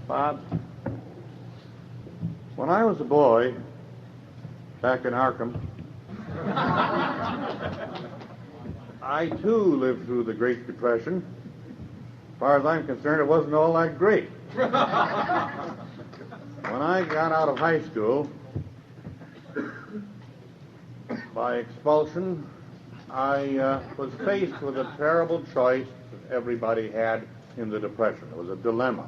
Bob, when I was a boy, back in Arkham, I too lived through the Great Depression. As far as I'm concerned, it wasn't all that great. When I got out of high school, by expulsion, I was faced with a terrible choice that everybody had in the Depression. It was a dilemma.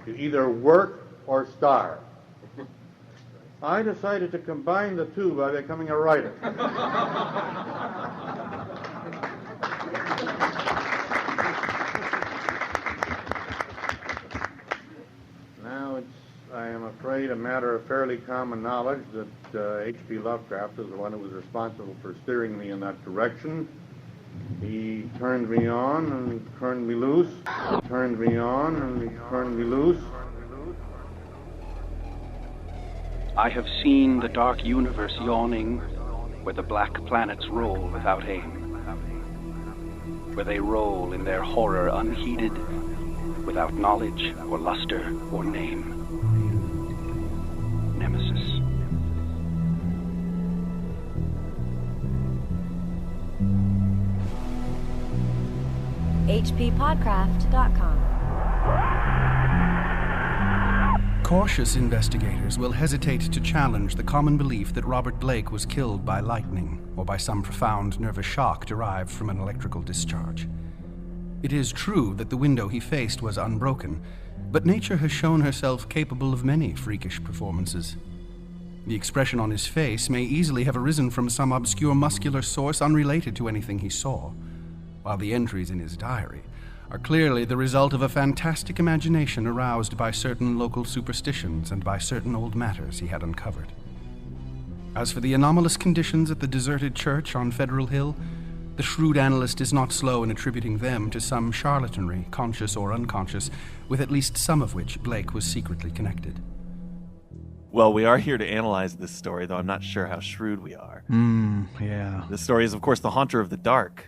You either work or starve. I decided to combine the two by becoming a writer. Now it's, I am afraid, a matter of fairly common knowledge that H.P. Lovecraft is the one who was responsible for steering me in that direction. He turned me on and turned me loose. Turned me on and he turned me loose. I have seen the dark universe yawning, where the black planets roll without aim, where they roll in their horror unheeded, without knowledge or luster or name. Nemesis. hppodcraft.com. Cautious investigators will hesitate to challenge the common belief that Robert Blake was killed by lightning or by some profound nervous shock derived from an electrical discharge. It is true that the window he faced was unbroken, but nature has shown herself capable of many freakish performances. The expression on his face may easily have arisen from some obscure muscular source unrelated to anything he saw, while the entries in his diary are clearly the result of a fantastic imagination aroused by certain local superstitions and by certain old matters he had uncovered. As for the anomalous conditions at the deserted church on Federal Hill, the shrewd analyst is not slow in attributing them to some charlatanry, conscious or unconscious, with at least some of which Blake was secretly connected. Well, we are here to analyze this story, though I'm not sure how shrewd we are. Yeah. This story is, of course, The Haunter of the Dark.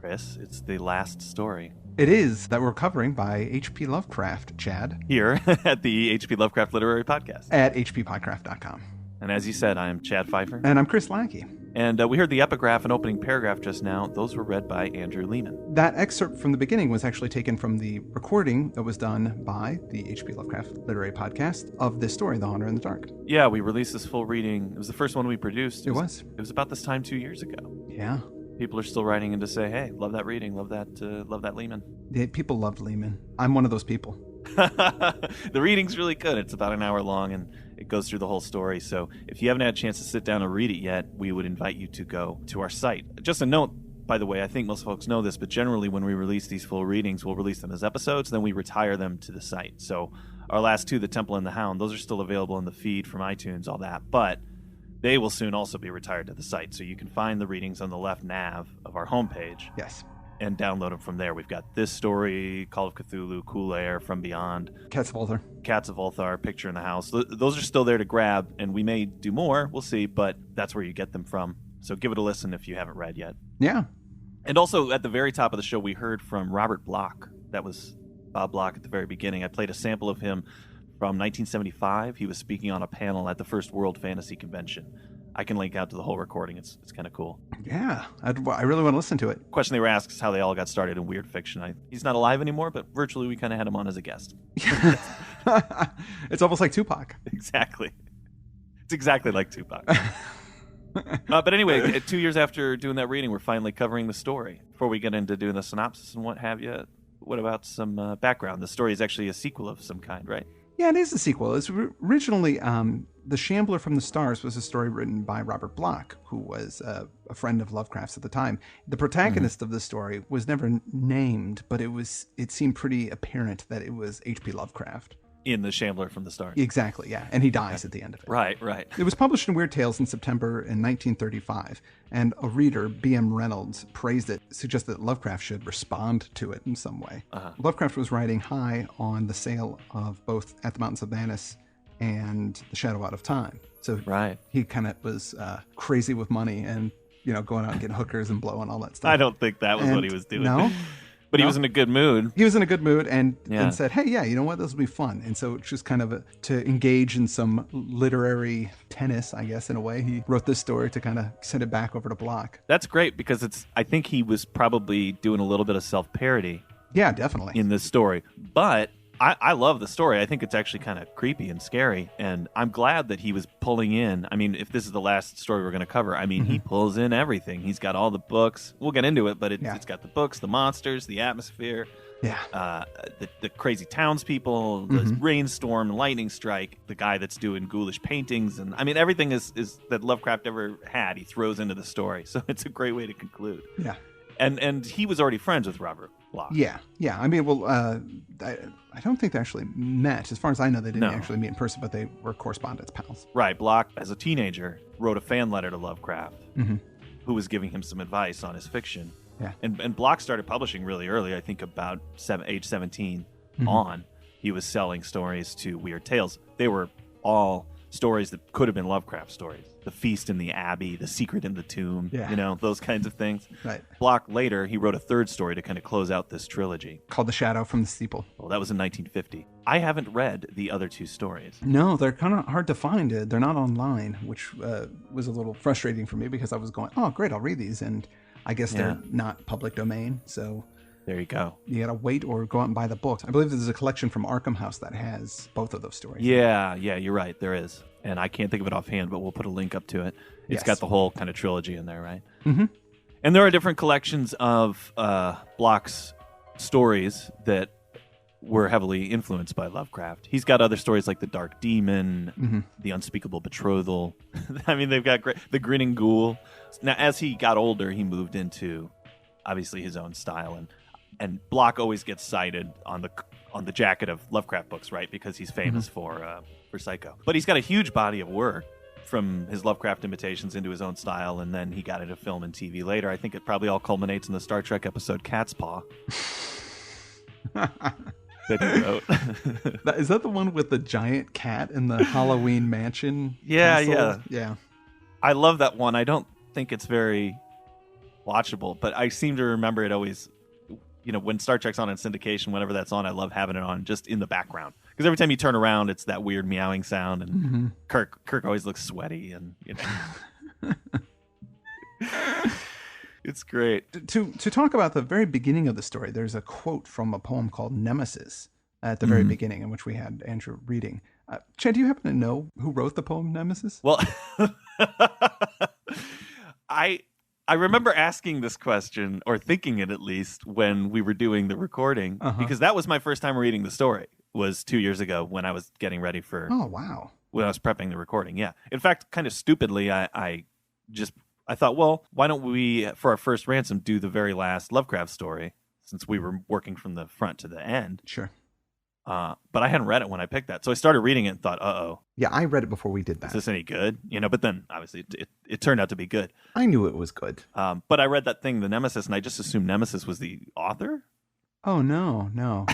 Chris, it's the last story. It is, that we're covering by H.P. Lovecraft, Chad. Here at the H.P. Lovecraft Literary Podcast. At hppodcraft.com. And as you said, I am Chad Pfeiffer. And I'm Chris Lackey. And we heard the epigraph and opening paragraph just now. Those were read by Andrew Lehman. That excerpt from the beginning was actually taken from the recording that was done by the H.P. Lovecraft Literary Podcast of this story, The Haunter in the Dark. Yeah, we released this full reading. It was the first one we produced. It was. It was about this time 2 years ago. Yeah. People are still writing in to say, hey, love that reading, love that Lehman. Yeah, people loved Lehman. I'm one of those people. The reading's really good. It's about an hour long, and it goes through the whole story. So if you haven't had a chance to sit down and read it yet, we would invite you to go to our site. Just a note, by the way, I think most folks know this, but generally when we release these full readings, we'll release them as episodes, then we retire them to the site. So our last two, The Temple and the Hound, those are still available in the feed from iTunes, all that. But they will soon also be retired to the site, so you can find the readings on the left nav of our homepage. Yes. And download them from there. We've got this story, Call of Cthulhu, Cool Air, From Beyond. Cats of Ulthar. Cats of Ulthar, Picture in the House. Those are still there to grab, and we may do more. We'll see, but that's where you get them from. So give it a listen if you haven't read yet. Yeah. And also, at the very top of the show, we heard from Robert Bloch. That was Bob Bloch at the very beginning. I played a sample of him from 1975. He was speaking on a panel at the first World Fantasy Convention. I can link out to the whole recording. It's kind of cool. Yeah, I really want to listen to it. Question they were asked is how they all got started in weird fiction. He's not alive anymore, but virtually we kind of had him on as a guest. It's almost like Tupac. Exactly. It's exactly like Tupac. But anyway, 2 years after doing that reading, we're finally covering the story. Before we get into doing the synopsis and what have you, what about some background? The story is actually a sequel of some kind, right? Yeah, it is a sequel. It's originally The Shambler from the Stars was a story written by Robert Bloch, who was a friend of Lovecraft's at the time. The protagonist of the story was never named, but it seemed pretty apparent that it was H.P. Lovecraft. In The Shambler from the Stars. Exactly, yeah. And he dies at the end of it. Right. It was published in Weird Tales in September in 1935, and a reader, B.M. Reynolds, praised it, suggested that Lovecraft should respond to it in some way. Lovecraft was riding high on the sale of both At the Mountains of Madness and The Shadow Out of Time. So he kind of was crazy with money and, going out and getting hookers and blowing all that stuff. I don't think that was what he was doing. No? But he No. was in a good mood. He was in a good mood and Yeah. said, hey, yeah, you know what? This will be fun. And so just kind of to engage in some literary tennis, I guess, in a way, he wrote this story to kind of send it back over to Block. That's great because I think he was probably doing a little bit of self-parody Yeah, definitely. in this story. But I love the story. I think it's actually kind of creepy and scary. And I'm glad that he was pulling in. I mean, if this is the last story we're going to cover, I mean, he pulls in everything. He's got all the books. We'll get into it, but it's got the books, the monsters, the atmosphere, Yeah. the crazy townspeople, the rainstorm, lightning strike, the guy that's doing ghoulish paintings. And I mean, everything is that Lovecraft ever had, he throws into the story. So it's a great way to conclude. Yeah. And he was already friends with Robert Bloch. Yeah. I mean, well, I don't think they actually met. As far as I know, they didn't actually meet in person, but they were correspondence pals. Right. Bloch, as a teenager, wrote a fan letter to Lovecraft, who was giving him some advice on his fiction. Yeah. And Bloch started publishing really early, I think about age 17 on. He was selling stories to Weird Tales. They were all stories that could have been Lovecraft stories. The Feast in the Abbey, The Secret in the Tomb, those kinds of things. Right. Bloch later, he wrote a third story to kind of close out this trilogy. Called The Shadow from the Steeple. Well, that was in 1950. I haven't read the other two stories. No, they're kind of hard to find. They're not online, which was a little frustrating for me because I was going, oh, great, I'll read these. And I guess they're not public domain, so there you go. You gotta wait or go out and buy the books. I believe there's a collection from Arkham House that has both of those stories. Yeah, you're right. There is. And I can't think of it offhand, but we'll put a link up to it. It's got the whole kind of trilogy in there, right? Mm-hmm. And there are different collections of Bloch's stories that were heavily influenced by Lovecraft. He's got other stories like The Dark Demon, The Unspeakable Betrothal. I mean, they've got The Grinning Ghoul. Now, as he got older, he moved into, obviously, his own style. And Bloch always gets cited on the jacket of Lovecraft books, right? Because he's famous for Psycho. But he's got a huge body of work from his Lovecraft imitations into his own style, and then he got into film and TV later. I think it probably all culminates in the Star Trek episode Cat's Paw. That he wrote. Is that the one with the giant cat in the Halloween mansion? Yeah, castle? Yeah. I love that one. I don't think it's very watchable, but I seem to remember it always, when Star Trek's on in syndication, whenever that's on, I love having it on just in the background. Because every time you turn around, it's that weird meowing sound, and Kirk always looks sweaty, and it's great. To talk about the very beginning of the story, there's a quote from a poem called Nemesis at the very beginning, in which we had Andrew reading. Chad, do you happen to know who wrote the poem Nemesis? Well, I remember asking this question, or thinking it at least, when we were doing the recording, because that was my first time reading the story, was 2 years ago when I was getting ready for... Oh, wow. When I was prepping the recording, yeah. In fact, kind of stupidly, I thought, well, why don't we, for our first ransom, do the very last Lovecraft story, since we were working from the front to the end. Sure. But I hadn't read it when I picked that. So I started reading it and thought, uh-oh. Yeah, I read it before we did that. Is this any good? But then, obviously, it turned out to be good. I knew it was good. But I read that thing, the Nemesis, and I just assumed Nemesis was the author? Oh, no.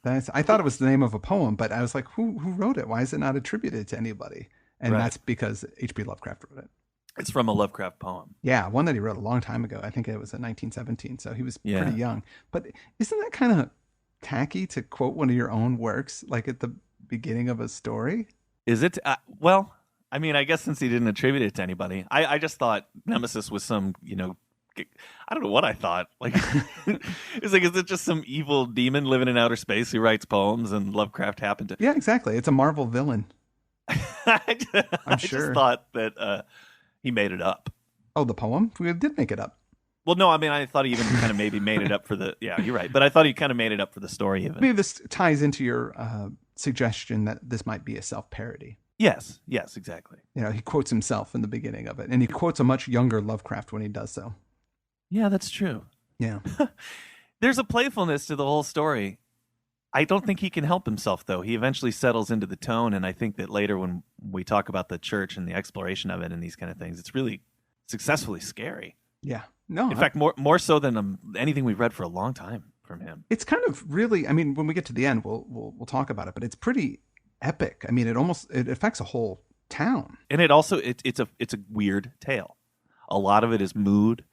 I thought it was the name of a poem, but I was like, who wrote it? Why is it not attributed to anybody? And that's because H.P. Lovecraft wrote it. It's from a Lovecraft poem. Yeah, one that he wrote a long time ago. I think it was in 1917, so he was pretty young. But isn't that kind of tacky to quote one of your own works, like at the beginning of a story? Is it? Well, I mean, I guess since he didn't attribute it to anybody, I just thought Nemesis was some, I don't know what I thought. Like, it's like, is it just some evil demon living in outer space who writes poems, and Lovecraft happened to? Yeah, exactly. It's a Marvel villain. I just thought that he made it up. Oh, the poem? We did make it up. Well, no, I mean, I thought he even kind of maybe made it up for the... Yeah, you're right. But I thought he kind of made it up for the story even. Maybe this ties into your suggestion that this might be a self-parody. Yes, exactly. He quotes himself in the beginning of it, and he quotes a much younger Lovecraft when he does so. Yeah, that's true. Yeah. There's a playfulness to the whole story. I don't think he can help himself, though. He eventually settles into the tone, and I think that later when we talk about the church and the exploration of it and these kind of things, it's really successfully scary. Yeah. No. In fact, more so than anything we've read for a long time from him. It's kind of really, I mean, when we get to the end, we'll talk about it, but it's pretty epic. I mean, it affects a whole town. And it also, it's a weird tale. A lot of it is mood.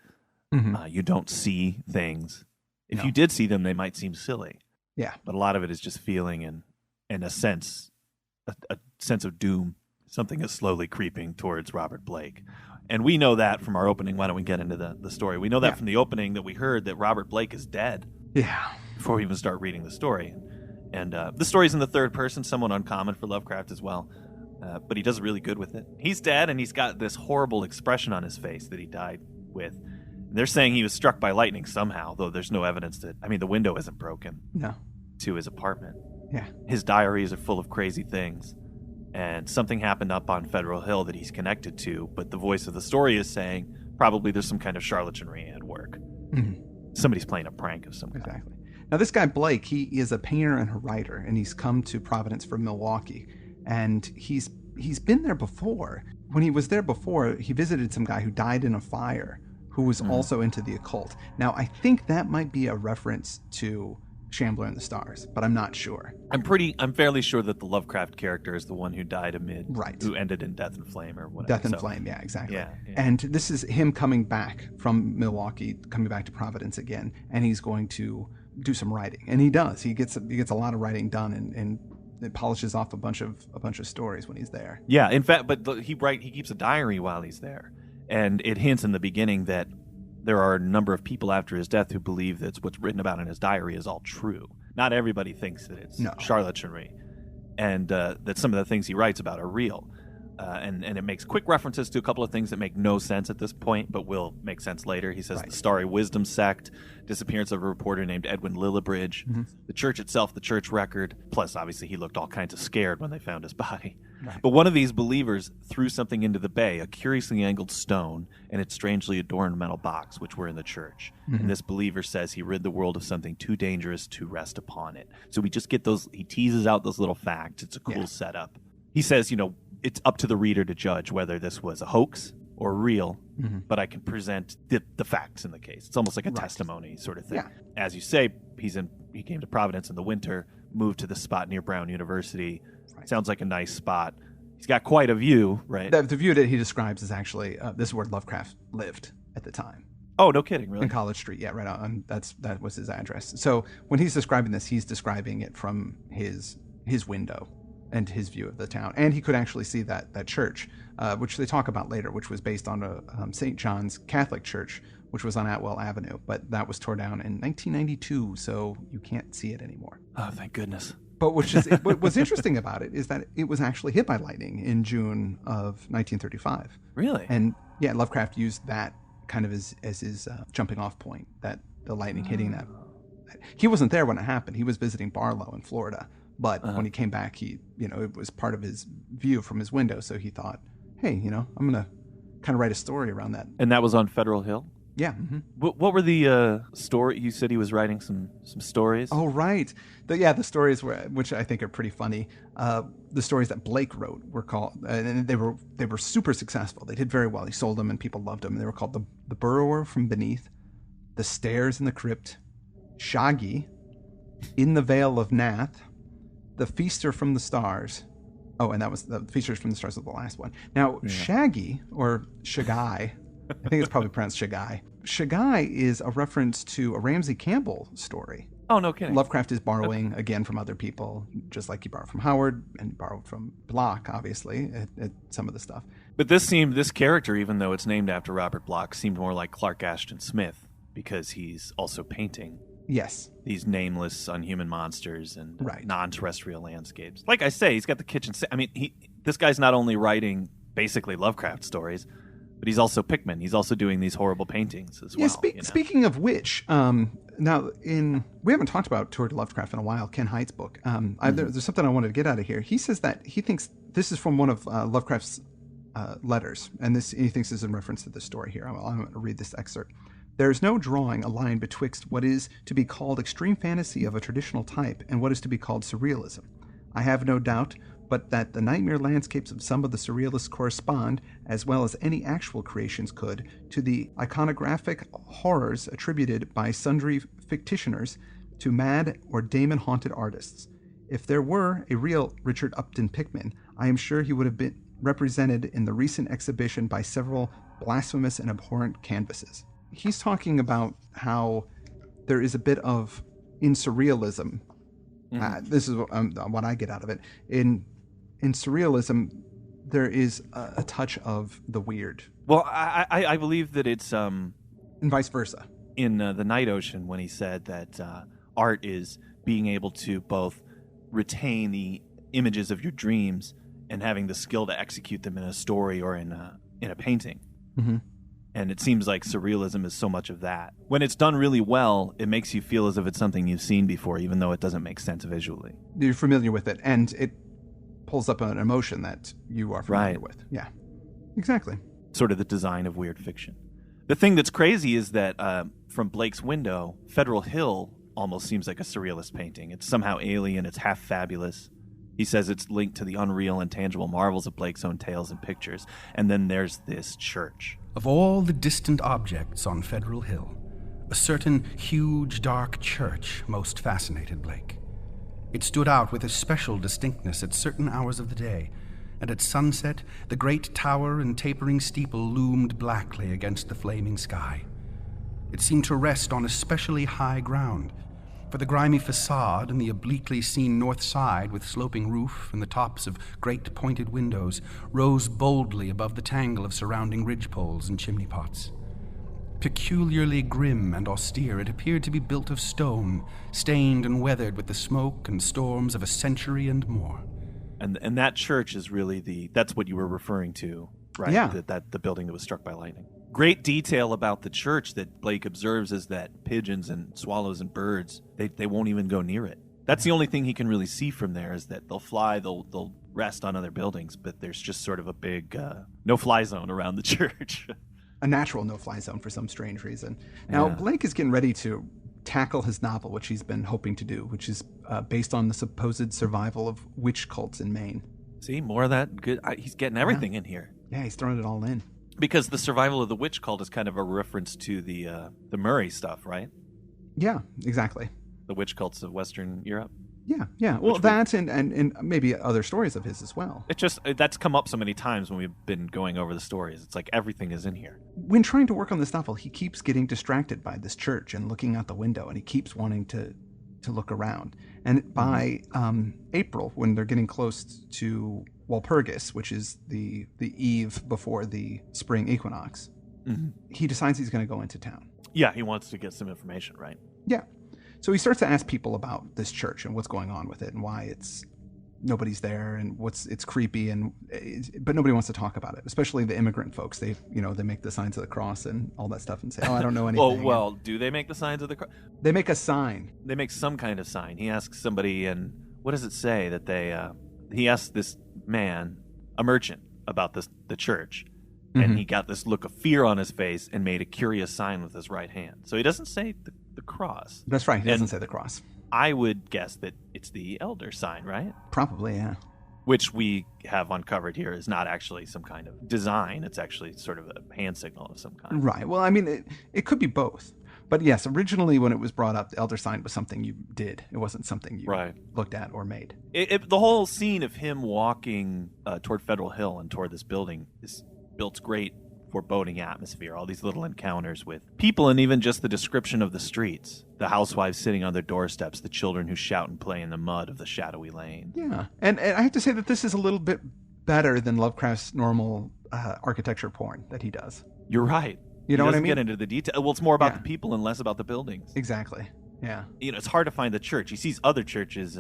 You don't see things. If you did see them, they might seem silly. Yeah. But a lot of it is just feeling and a sense of doom. Something is slowly creeping towards Robert Blake. And we know that from our opening. Why don't we get into the story? We know that from the opening that we heard that Robert Blake is dead. Yeah. Before we even start reading the story. And the story's in the third person, somewhat uncommon for Lovecraft as well. But he does really good with it. He's dead, and he's got this horrible expression on his face that he died with. And they're saying he was struck by lightning somehow, though there's no evidence that... I mean, the window isn't broken. No. To his apartment. Yeah. His diaries are full of crazy things. And something happened up on Federal Hill that he's connected to, but the voice of the story is saying probably there's some kind of charlatanry at work. Mm-hmm. Somebody's playing a prank of some kind. Exactly. Now, this guy Blake, he is a painter and a writer, and he's come to Providence from Milwaukee. And he's been there before. When he was there before, he visited some guy who died in a fire, who was also into the occult. Now, I think that might be a reference to Shambler in the Stars, but I'm not sure. I'm fairly sure that the Lovecraft character is the one who died amid, right? Who ended in Death and Flame or whatever. Death and Flame, yeah, exactly. Yeah. And this is him coming back from Milwaukee, coming back to Providence again, and he's going to do some writing, and he does. He gets a lot of writing done, and it polishes off a bunch of stories when he's there. Yeah, in fact, but he keeps a diary while he's there, and it hints in the beginning that there are a number of people after his death who believe that what's written about in his diary is all true. Not everybody thinks that it's charlatanry, and that some of the things he writes about are real. And it makes quick references to a couple of things that make no sense at this point, but will make sense later. He says the Starry Wisdom sect, disappearance of a reporter named Edwin Lillibridge, the church itself, the church record, plus obviously he looked all kinds of scared when they found his body. Right. But one of these believers threw something into the bay, a curiously angled stone, and its strangely adorned metal box, which were in the church. And this believer says he rid the world of something too dangerous to rest upon it. So we just get he teases out those little facts. It's a cool setup. He says, it's up to the reader to judge whether this was a hoax or real, but I can present the facts in the case. It's almost like a testimony sort of thing. Yeah. As you say, he came to Providence in the winter, moved to the spot near Brown University. Right. Sounds like a nice spot. He's got quite a view, right? The view that he describes is actually this is where Lovecraft lived at the time. Oh, no kidding, really? In College Street, yeah, right on. That was his address. So when he's describing this, he's describing it from his window and his view of the town. And he could actually see that church, which they talk about later, which was based on a St. John's Catholic church, which was on Atwell Avenue. But that was torn down in 1992, so you can't see it anymore. Oh, thank goodness. But what's interesting about it is that it was actually hit by lightning in June of 1935. Really? And yeah, Lovecraft used that kind of as his jumping off point, that the lightning hitting that. He wasn't there when it happened. He was visiting Barlow in Florida. But when he came back, it was part of his view from his window. So he thought, hey, I'm going to kind of write a story around that. And that was on Federal Hill? Yeah. Mm-hmm. What were the story? You said he was writing some stories? Oh, right. The stories which I think are pretty funny. The stories that Blake wrote were called, and they were super successful. They did very well. He sold them and people loved them. And they were called The Burrower from Beneath, The Stairs in the Crypt, Shaggy, In the Vale of Nath, The Feaster from the Stars. Oh, and that was the Feasters from the Stars was the last one. Now, Shaggy, or Shagai, I think it's probably pronounced Shagai. Shagai is a reference to a Ramsey Campbell story. Oh, no kidding. Lovecraft is borrowing, again, from other people, just like he borrowed from Howard and borrowed from Bloch, obviously, at some of the stuff. But this character, even though it's named after Robert Bloch, seemed more like Clark Ashton Smith because he's also painting. Yes. These nameless, unhuman monsters and non-terrestrial landscapes. Like I say, he's got the kitchen. I mean, this guy's not only writing basically Lovecraft stories, but he's also Pickman. He's also doing these horrible paintings as well. Yeah, speaking of which, now we haven't talked about Tour de Lovecraft in a while, Ken Haight's book. There's something I wanted to get out of here. He says that he thinks this is from one of Lovecraft's letters, and he thinks this is in reference to the story here. I'm going to read this excerpt. There is no drawing a line betwixt what is to be called extreme fantasy of a traditional type and what is to be called surrealism. I have no doubt but that the nightmare landscapes of some of the surrealists correspond, as well as any actual creations could, to the iconographic horrors attributed by sundry fictitioners to mad or demon-haunted artists. If there were a real Richard Upton Pickman, I am sure he would have been represented in the recent exhibition by several blasphemous and abhorrent canvases. He's talking about how there is a bit of, in surrealism, this is what I get out of it, in surrealism, there is a touch of the weird. Well, I believe that it's... and vice versa. In The Night Ocean, when he said that art is being able to both retain the images of your dreams and having the skill to execute them in a story or in a painting. Mm-hmm. And it seems like surrealism is so much of that. When it's done really well, it makes you feel as if it's something you've seen before, even though it doesn't make sense visually. You're familiar with it, and it pulls up an emotion that you are familiar with. Yeah, exactly. Sort of the design of weird fiction. The thing that's crazy is that from Blake's window, Federal Hill almost seems like a surrealist painting. It's somehow alien, it's half fabulous. He says it's linked to the unreal and tangible marvels of Blake's own tales and pictures. And then there's this church. Of all the distant objects on Federal Hill, a certain huge, dark church most fascinated Blake. It stood out with especial distinctness at certain hours of the day, and at sunset, the great tower and tapering steeple loomed blackly against the flaming sky. It seemed to rest on especially high ground, for the grimy facade and the obliquely seen north side with sloping roof and the tops of great pointed windows rose boldly above the tangle of surrounding ridgepoles and chimney pots. Peculiarly grim and austere, it appeared to be built of stone, stained and weathered with the smoke and storms of a century and more. And that church is really that's what you were referring to, right? Yeah. That the building that was struck by lightning. Great detail about the church that Blake observes is that pigeons and swallows and birds, they won't even go near it. That's the only thing he can really see from there, is that they'll fly, they'll rest on other buildings, but there's just sort of a big no-fly zone around the church. A natural no-fly zone for some strange reason. Now, Blake is getting ready to tackle his novel, which he's been hoping to do, which is based on the supposed survival of witch cults in Maine. See, more of that. Good. He's getting everything in here. Yeah, he's throwing it all in. Because the survival of the witch cult is kind of a reference to the Murray stuff, right? Yeah, exactly. The witch cults of Western Europe. Yeah. Well, that and maybe other stories of his as well. That's come up so many times when we've been going over the stories. It's like everything is in here. When trying to work on this novel, he keeps getting distracted by this church and looking out the window, and he keeps wanting to look around. And by April, when they're getting close to Walpurgis, which is the eve before the spring equinox, he decides he's going to go into town. Yeah, he wants to get some information, right? Yeah. So he starts to ask people about this church and what's going on with it and why nobody's there and it's creepy, but nobody wants to talk about it, especially the immigrant folks. They make the signs of the cross and all that stuff and say, I don't know anything. well, do they make the signs of the cross? They make a sign. They make some kind of sign. He asks somebody, and what does it say that they? He asks this man, a merchant, about the church, and he got this look of fear on his face and made a curious sign with his right hand. So he doesn't say the cross. That's right. He doesn't say the cross. I would guess that it's the elder sign, right? Probably, yeah. Which we have uncovered here is not actually some kind of design. It's actually sort of a hand signal of some kind. Right. Well, I mean, it could be both. But yes, originally when it was brought up, the elder sign was something you did. It wasn't something you looked at or made. The whole scene of him walking toward Federal Hill and toward this building is built great foreboding atmosphere, all these little encounters with people, and even just the description of the streets, the housewives sitting on their doorsteps, the children who shout and play in the mud of the shadowy lane. Yeah, and I have to say that this is a little bit better than Lovecraft's normal architecture porn that he does. You're right. You know what I mean? Get into the detail. Well, it's more about the people and less about the buildings. Exactly. Yeah. It's hard to find the church. He sees other churches,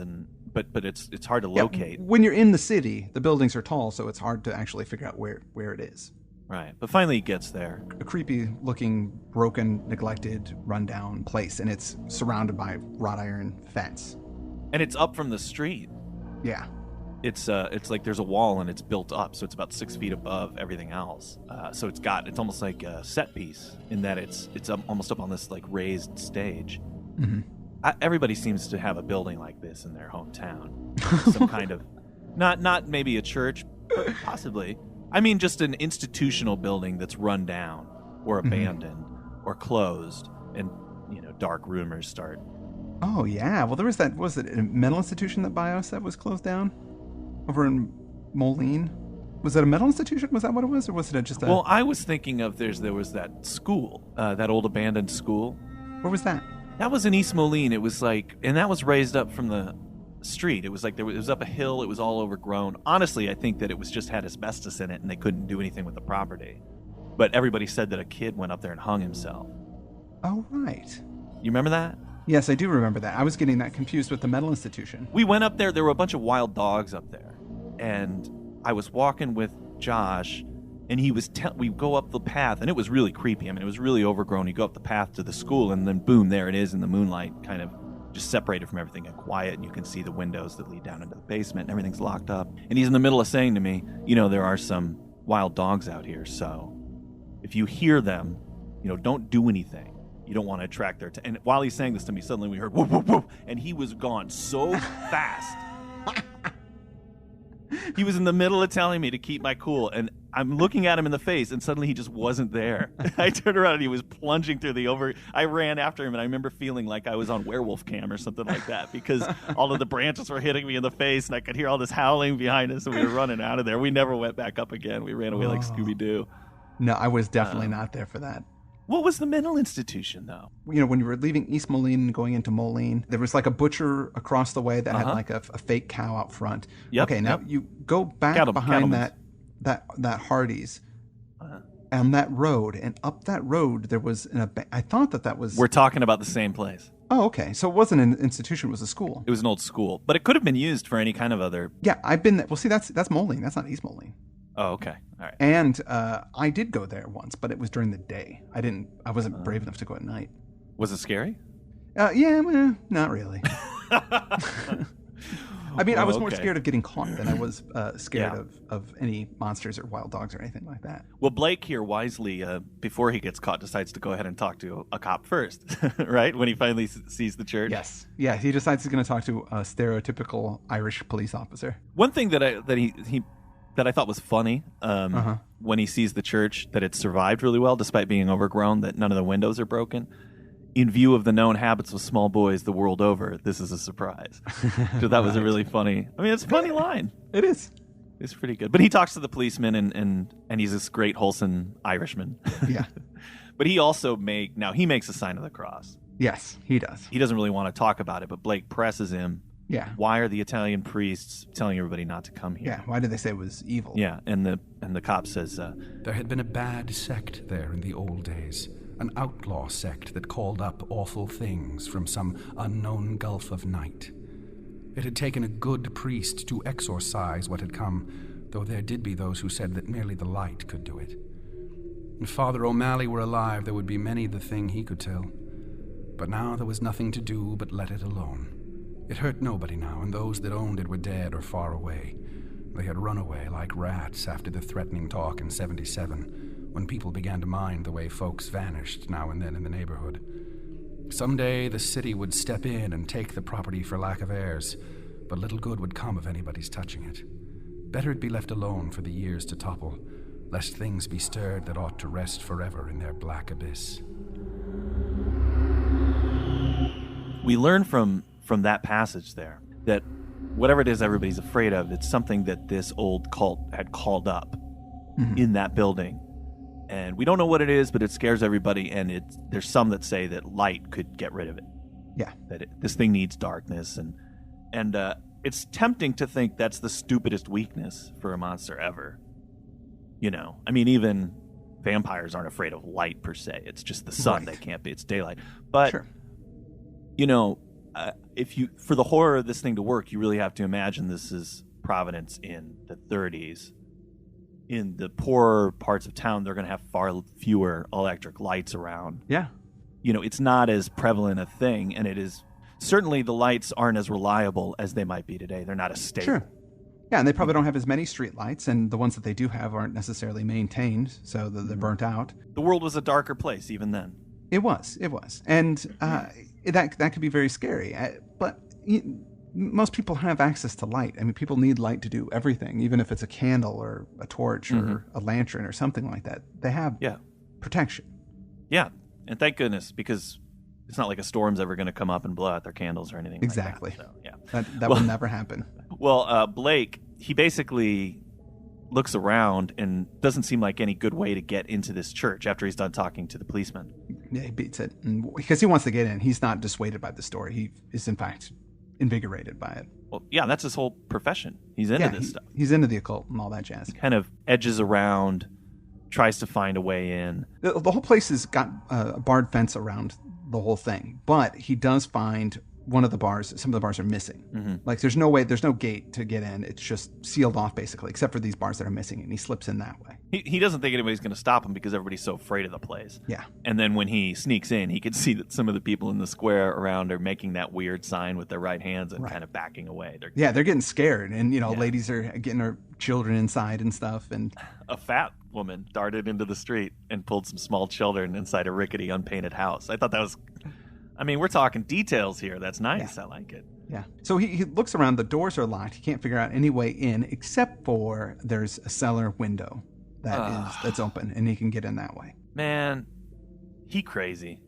but it's hard to locate. When you're in the city, the buildings are tall, so it's hard to actually figure out where it is. Right. But finally he gets there. A creepy-looking, broken, neglected, rundown place, and it's surrounded by wrought iron fence. And it's up from the street. Yeah. It's like there's a wall and it's built up, so it's about 6 feet above everything else. So it's almost like a set piece in that it's almost up on this like raised stage. Mm-hmm. Everybody seems to have a building like this in their hometown. Some kind of not maybe a church, but possibly. I mean, just an institutional building that's run down or abandoned or closed, and dark rumors start. Oh yeah, well there was that. Was it a mental institution that Bio said was closed down over in Moline? Was it a mental institution? Was that what it was, or was it just a? Well, I was thinking of there was that school, that old abandoned school. Where was that? That was in East Moline. It was like, and that was raised up from the street. It was like it was up a hill. It was all overgrown. Honestly, I think that it was just had asbestos in it, and they couldn't do anything with the property. But everybody said that a kid went up there and hung himself. Oh, right. You remember that? Yes, I do remember that. I was getting that confused with the mental institution. We went up there. There were a bunch of wild dogs up there, and I was walking with Josh, and he was we go up the path, and it was really creepy. I mean, it was really overgrown. You go up the path to the school, and then boom, there it is in the moonlight, kind of just separated from everything and quiet, and you can see the windows that lead down into the basement, and everything's locked up. And he's in the middle of saying to me, there are some wild dogs out here, so if you hear them, don't do anything. You don't want to attract their attention. And while he's saying this to me, suddenly we heard whoop, whoop, whoop, and he was gone so fast. He was in the middle of telling me to keep my cool, and I'm looking at him in the face, and suddenly he just wasn't there. I turned around, and he was plunging through I ran after him, and I remember feeling like I was on Werewolf Cam or something like that, because all of the branches were hitting me in the face, and I could hear all this howling behind us, and we were running out of there. We never went back up again. We ran away like Scooby-Doo. No, I was definitely not there for that. What was the mental institution, though? When you were leaving East Moline and going into Moline, there was like a butcher across the way that had like a fake cow out front. Yep, okay, now you go back behind that Hardee's on that road, and up that road there was I thought that was... We're talking about the same place. Oh, okay. So it wasn't an institution, it was a school. It was an old school, but it could have been used for any kind of other... Yeah, I've been there. Well, see, that's Moline. That's not East Moline. Oh, okay. All right. And I did go there once, but it was during the day. I wasn't brave enough to go at night. Was it scary? Yeah, not really. I mean, I was more okay. scared of getting caught than I was scared of any monsters or wild dogs or anything like that. Well, Blake here wisely, before he gets caught, decides to go ahead and talk to a cop first, right? When he finally sees the church. Yes. Yeah, he decides he's going to talk to a stereotypical Irish police officer. One thing that I thought was funny when he sees the church, that it survived really well despite being overgrown, that none of the windows are broken. In view of the known habits of small boys the world over, this is a surprise. So that was a really funny... I mean, it's a funny line. It is. It's pretty good. But he talks to the policeman, and he's this great, wholesome Irishman. Yeah. But he also makes a sign of the cross. Yes, he does. He doesn't really want to talk about it, but Blake presses him. Yeah. Why are the Italian priests telling everybody not to come here? Yeah. Why did they say it was evil? Yeah. And the cop says, there had been a bad sect there in the old days, an outlaw sect that called up awful things from some unknown gulf of night. It had taken a good priest to exorcise what had come, though there did be those who said that merely the light could do it. If Father O'Malley were alive, there would be many the thing he could tell. But now there was nothing to do but let it alone. It hurt nobody now, and those that owned it were dead or far away. They had run away like rats after the threatening talk in '77, when people began to mind the way folks vanished now and then in the neighborhood. Someday the city would step in and take the property for lack of heirs, but little good would come of anybody's touching it. Better it be left alone for the years to topple, lest things be stirred that ought to rest forever in their black abyss. We learn from that passage there that whatever it is everybody's afraid of, it's something that this old cult had called up in that building. And we don't know what it is, but it scares everybody, and there's some that say that light could get rid of it. Yeah. That this thing needs darkness, and it's tempting to think that's the stupidest weakness for a monster ever. I mean, even vampires aren't afraid of light per se. It's just the sun. Right. They can't be. It's daylight. But, sure. For the horror of this thing to work, you really have to imagine this is Providence in the 30s. In the poorer parts of town, they're going to have far fewer electric lights around. Yeah. It's not as prevalent a thing, and it is certainly the lights aren't as reliable as they might be today. They're not as stable. Sure. Yeah, and they probably don't have as many street lights, and the ones that they do have aren't necessarily maintained, so that they're burnt out. The world was a darker place even then. It was. And that could be very scary. But most people have access to light. I mean, people need light to do everything, even if it's a candle or a torch or a lantern or something like that. They have protection. Yeah, and thank goodness, because it's not like a storm's ever going to come up and blow out their candles or anything exactly. like that. So, yeah. That will never happen. Well, Blake, he basically looks around and doesn't seem like any good way to get into this church after he's done talking to the policeman. Yeah, he beats it. And because he wants to get in. He's not dissuaded by the story. He is, in fact, invigorated by it. Well, yeah, that's his whole profession. He's into this stuff. He's into the occult and all that jazz. Kind of edges around, tries to find a way in. The whole place has got a barred fence around the whole thing, but he does find one of the bars. Some of the bars are missing. Mm-hmm. Like there's no gate to get in. It's just sealed off basically, except for these bars that are missing, and he slips in that way. He doesn't think anybody's going to stop him because everybody's so afraid of the place. Yeah. And then when he sneaks in, he can see that some of the people in the square around are making that weird sign with their right hands and kind of backing away. They're getting scared, and ladies are getting their children inside and stuff. And a fat woman darted into the street and pulled some small children inside a rickety, unpainted house. I thought that was. I mean, we're talking details here. That's nice. Yeah. I like it. Yeah. So he looks around. The doors are locked. He can't figure out any way in, except for there's a cellar window that's open, and he can get in that way. Man, he crazy.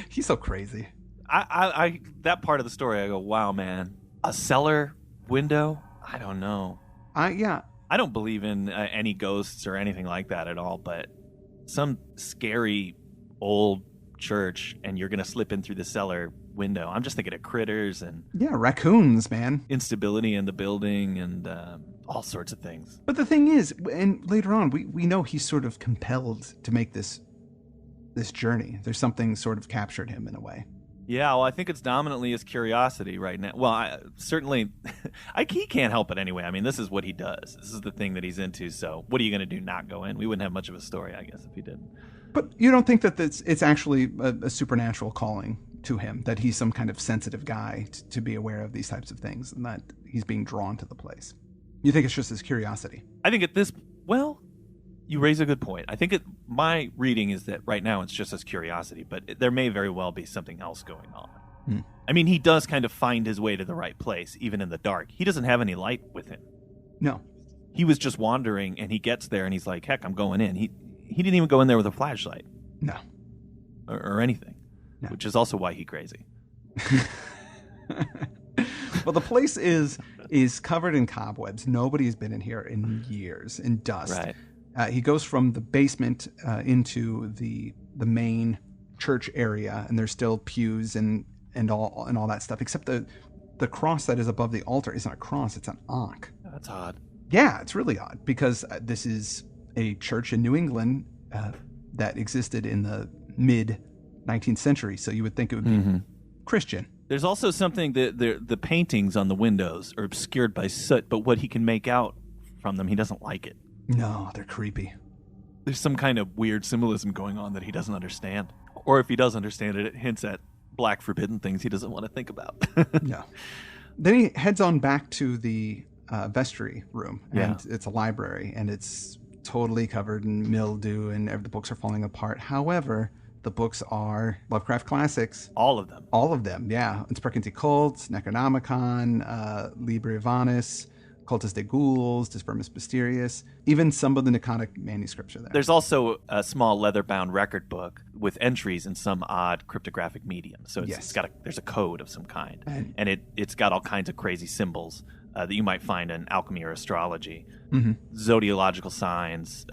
He's so crazy. I that part of the story, I go, wow, man, a cellar window. I don't know. I don't believe in any ghosts or anything like that at all. But some scary old church, and you're gonna slip in through the cellar window. I'm just thinking of critters and raccoons, man, instability in the building and all sorts of things. But the thing is, and later on we know he's sort of compelled to make this journey. There's something sort of captured him in a way. Yeah, well, I think it's dominantly his curiosity right now. Well, he can't help it anyway. I mean, this is what he does. This is the thing that he's into. So what are you going to do, not go in? We wouldn't have much of a story, I guess, if he didn't. But you don't think that it's actually a supernatural calling to him, that he's some kind of sensitive guy to be aware of these types of things, and that he's being drawn to the place? You think it's just his curiosity? I think you raise a good point. I think my reading is that right now it's just his curiosity, but there may very well be something else going on. I mean, he does kind of find his way to the right place, even in the dark. He doesn't have any light with him. No. He was just wandering, and he gets there, and he's like, heck, I'm going in. He didn't even go in there with a flashlight. No. Or anything, which is also why he's crazy. Well, the place is covered in cobwebs. Nobody has been in here in years, in dust. Right. He goes from the basement into the main church area, and there's still pews and all that stuff, except the cross that is above the altar isn't a cross, it's an ankh. That's odd. Yeah, it's really odd, because this is a church in New England that existed in the mid-19th century, so you would think it would be Christian. There's also something that the paintings on the windows are obscured by soot, but what he can make out from them, he doesn't like it. No, they're creepy. There's some kind of weird symbolism going on that he doesn't understand. Or if he does understand it, it hints at black forbidden things he doesn't want to think about. Yeah. Then he heads on back to the vestry room, and it's a library, and it's totally covered in mildew, and the books are falling apart. However, the books are Lovecraft classics. All of them. All of them, yeah. Inspercanti Cults, Necronomicon, Liber Ivanis, Cultus de Ghouls, Dispermus Mysterius. Even some of the Nicotic manuscripts are there. There's also a small leather-bound record book with entries in some odd cryptographic medium. So there's a code of some kind. And it's got all kinds of crazy symbols that you might find in alchemy or astrology. Zodiological signs,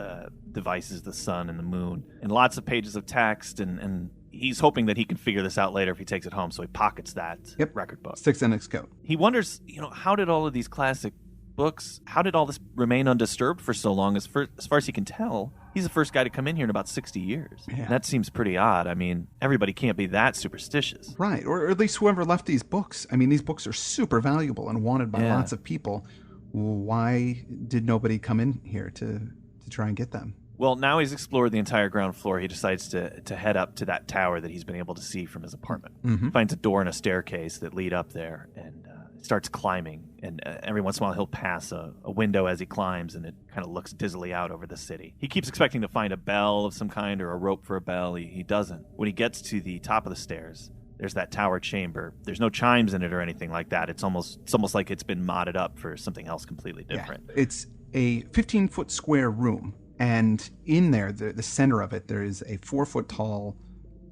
devices, the sun and the moon, and lots of pages of text. And he's hoping that he can figure this out later if he takes it home, so he pockets that record book. Sticks in his coat. He wonders, how did all of these classic books, how did all this remain undisturbed for so long? As far as he can tell, he's the first guy to come in here in about 60 years. Yeah. That seems pretty odd. I mean, everybody can't be that superstitious. Right, or at least whoever left these books. I mean, these books are super valuable and wanted by lots of people. Why did nobody come in here to try and get them? Well, now he's explored the entire ground floor. He decides to head up to that tower that he's been able to see from his apartment. Finds a door and a staircase that lead up there, and starts climbing. And every once in a while, he'll pass a window as he climbs, and it kind of looks dizzily out over the city. He keeps expecting to find a bell of some kind or a rope for a bell. He doesn't. When he gets to the top of the stairs, there's that tower chamber. There's no chimes in it or anything like that. It's almost like it's been modded up for something else completely different. Yeah. It's a 15-foot square room. And in there, the center of it, there is a 4-foot tall,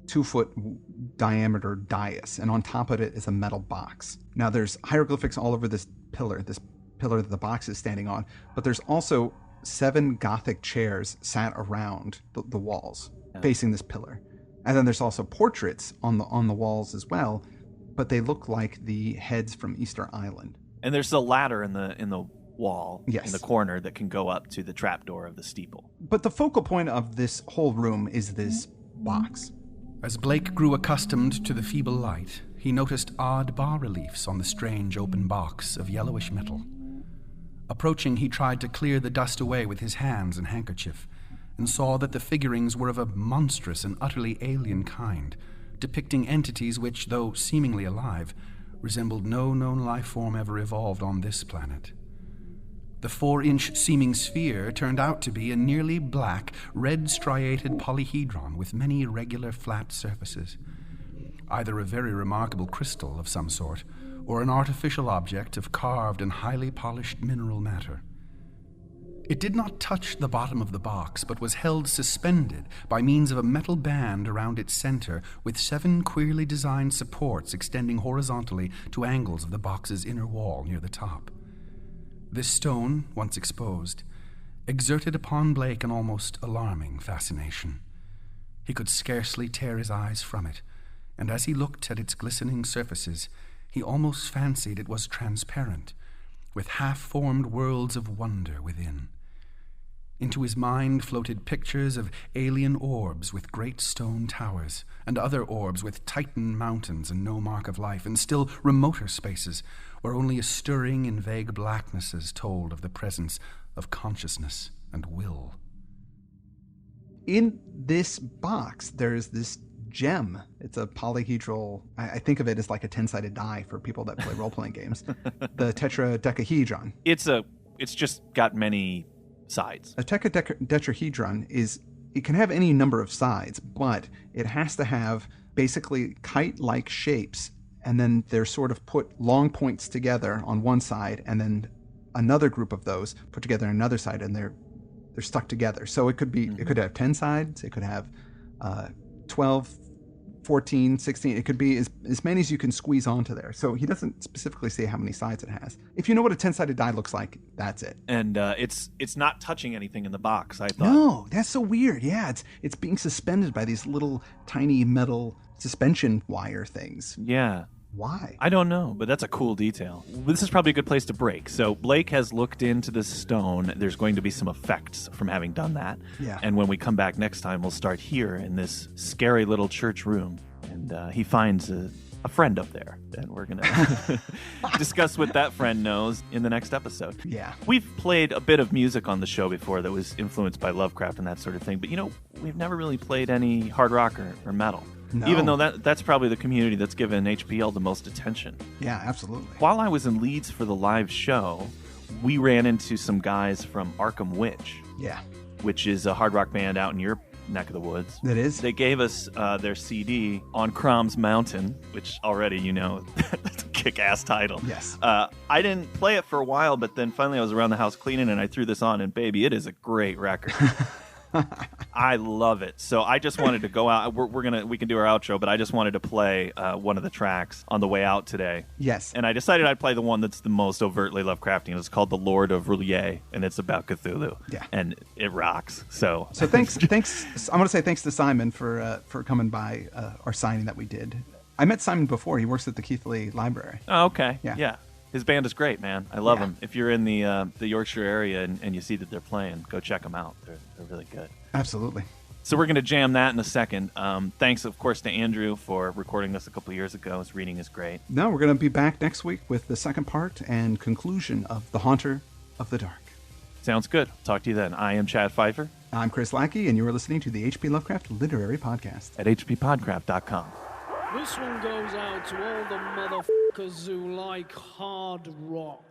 2-foot diameter dais. And on top of it is a metal box. Now, there's hieroglyphics all over this pillar that the box is standing on. But there's also 7 Gothic chairs sat around the walls. facing this pillar. And then there's also portraits on the walls as well, but they look like the heads from Easter Island. And there's a ladder in the wall Yes. in the corner that can go up to the trapdoor of the steeple. But the focal point of this whole room is this box. As Blake grew accustomed to the feeble light, he noticed odd bas-reliefs on the strange open box of yellowish metal. Approaching, he tried to clear the dust away with his hands and handkerchief, and saw that the figurines were of a monstrous and utterly alien kind, depicting entities which, though seemingly alive, resembled no known life form ever evolved on this planet. The 4-inch seeming sphere turned out to be a nearly black, red striated polyhedron with many irregular flat surfaces. Either a very remarkable crystal of some sort, or an artificial object of carved and highly polished mineral matter. It did not touch the bottom of the box, but was held suspended by means of a metal band around its center, with 7 queerly designed supports extending horizontally to angles of the box's inner wall near the top. This stone, once exposed, exerted upon Blake an almost alarming fascination. He could scarcely tear his eyes from it, and as he looked at its glistening surfaces, he almost fancied it was transparent, with half-formed worlds of wonder within. Into his mind floated pictures of alien orbs with great stone towers, and other orbs with Titan mountains and no mark of life, and still remoter spaces where only a stirring in vague blacknesses told of the presence of consciousness and will. In this box, there's this gem. It's a polyhedral, I think of it as like a 10-sided die for people that play role-playing games. The tetradecahedron. It's just got many sides. A tetrahedron it can have any number of sides, but it has to have basically kite-like shapes, and then they're sort of put long points together on one side, and then another group of those put together on another side, and they're stuck together. So it could be, it could have 10 sides, it could have 12, 14, 16, it could be as many as you can squeeze onto there. So he doesn't specifically say how many sides it has. If you know what a 10-sided die looks like, that's it. And it's not touching anything in the box, I thought. No, that's so weird. Yeah, it's being suspended by these little tiny metal suspension wire things. Yeah. Why? I don't know, but that's a cool detail. This is probably a good place to break. So Blake has looked into this stone. There's going to be some effects from having done that. Yeah. And when we come back next time, we'll start here in this scary little church room. And he finds a friend up there. And we're going to discuss what that friend knows in the next episode. Yeah. We've played a bit of music on the show before that was influenced by Lovecraft and that sort of thing. But, we've never really played any hard rock or metal. No. Even though that's probably the community that's given HPL the most attention. Yeah, absolutely. While I was in Leeds for the live show, we ran into some guys from Arkham Witch. Yeah. Which is a hard rock band out in your neck of the woods. It is. They gave us their CD on Crom's Mountain, which already, that's a kick-ass title. Yes. I didn't play it for a while, but then finally I was around the house cleaning and I threw this on, and baby, it is a great record. I love it. So I just wanted to go out. We can do our outro, but I just wanted to play one of the tracks on the way out today. Yes. And I decided I'd play the one that's the most overtly Lovecraftian. It's called The Lord of Roulier, and it's about Cthulhu. Yeah. And it rocks. So thanks. I want to say thanks to Simon for coming by our signing that we did. I met Simon before. He works at the Keithley Library. Oh, okay. Yeah. His band is great, man. I love them. If you're in the Yorkshire area and you see that they're playing, go check them out. They're really good. Absolutely. So we're going to jam that in a second. Thanks, of course, to Andrew for recording this a couple years ago. His reading is great. No, we're going to be back next week with the second part and conclusion of The Haunter of the Dark. Sounds good. Talk to you then. I am Chad Pfeiffer. I'm Chris Lackey, and you are listening to the H.P. Lovecraft Literary Podcast at hppodcraft.com. This one goes out to all the motherfuckers who like hard rock.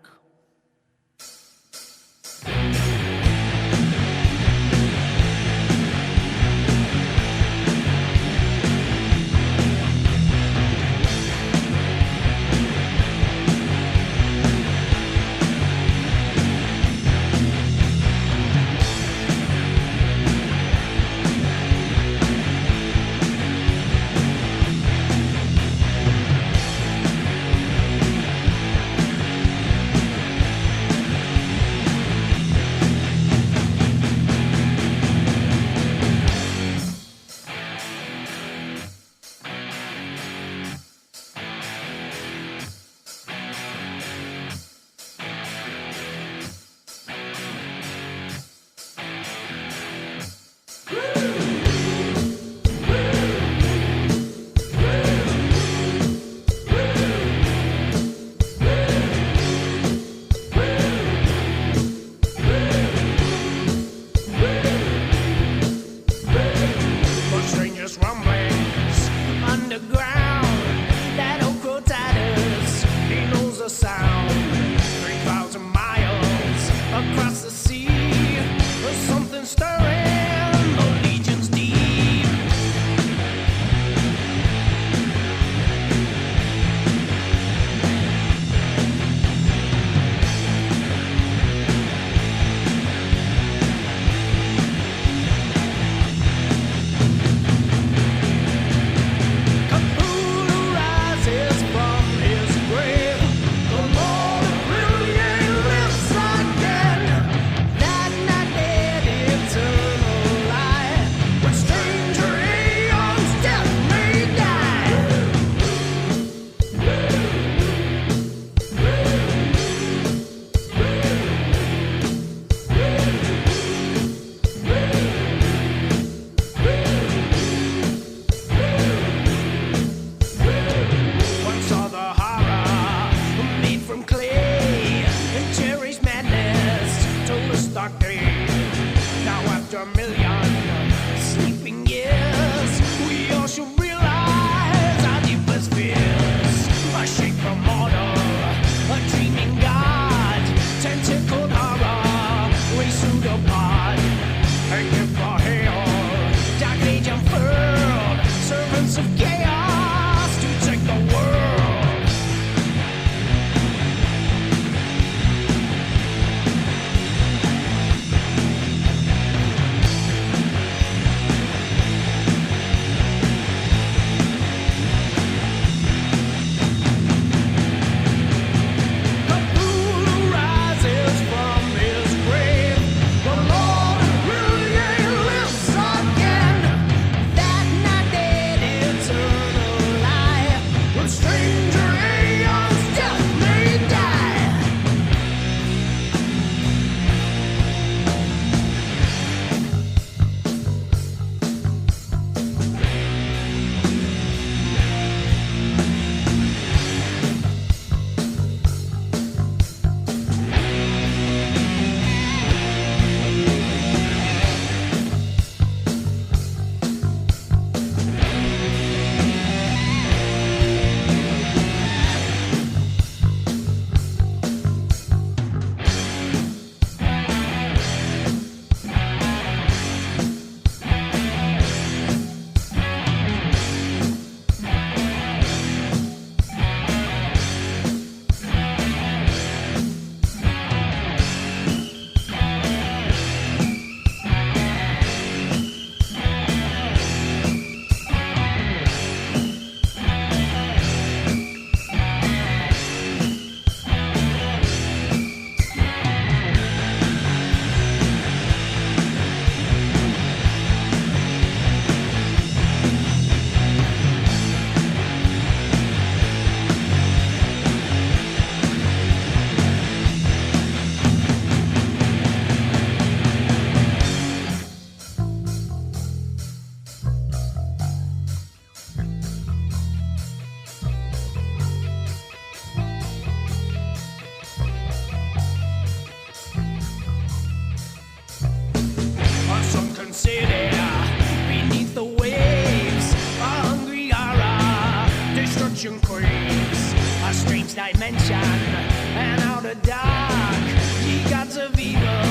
dimension and out of dark. Ye gods of evil,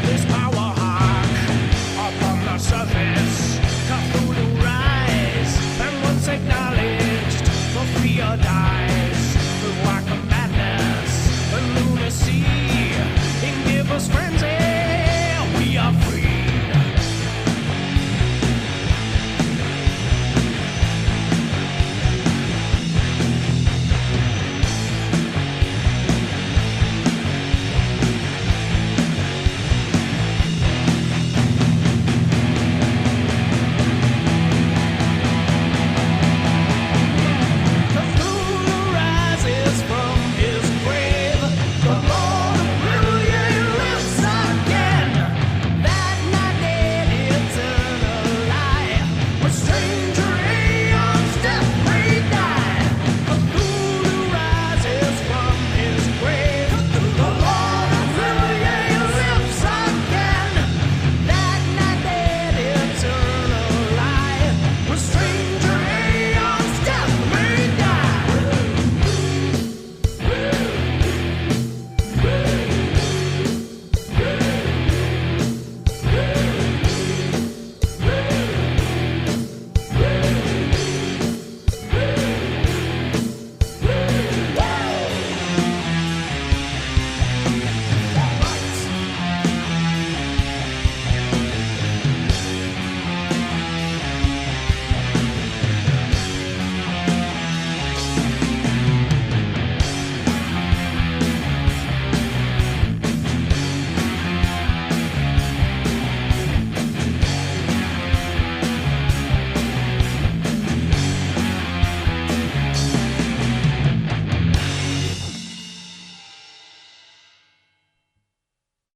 this power hawk. Upon the surface, Cthulhu rise, and once acknowledged, the fear dies. Through lack of madness and lunacy, it give us frenzy.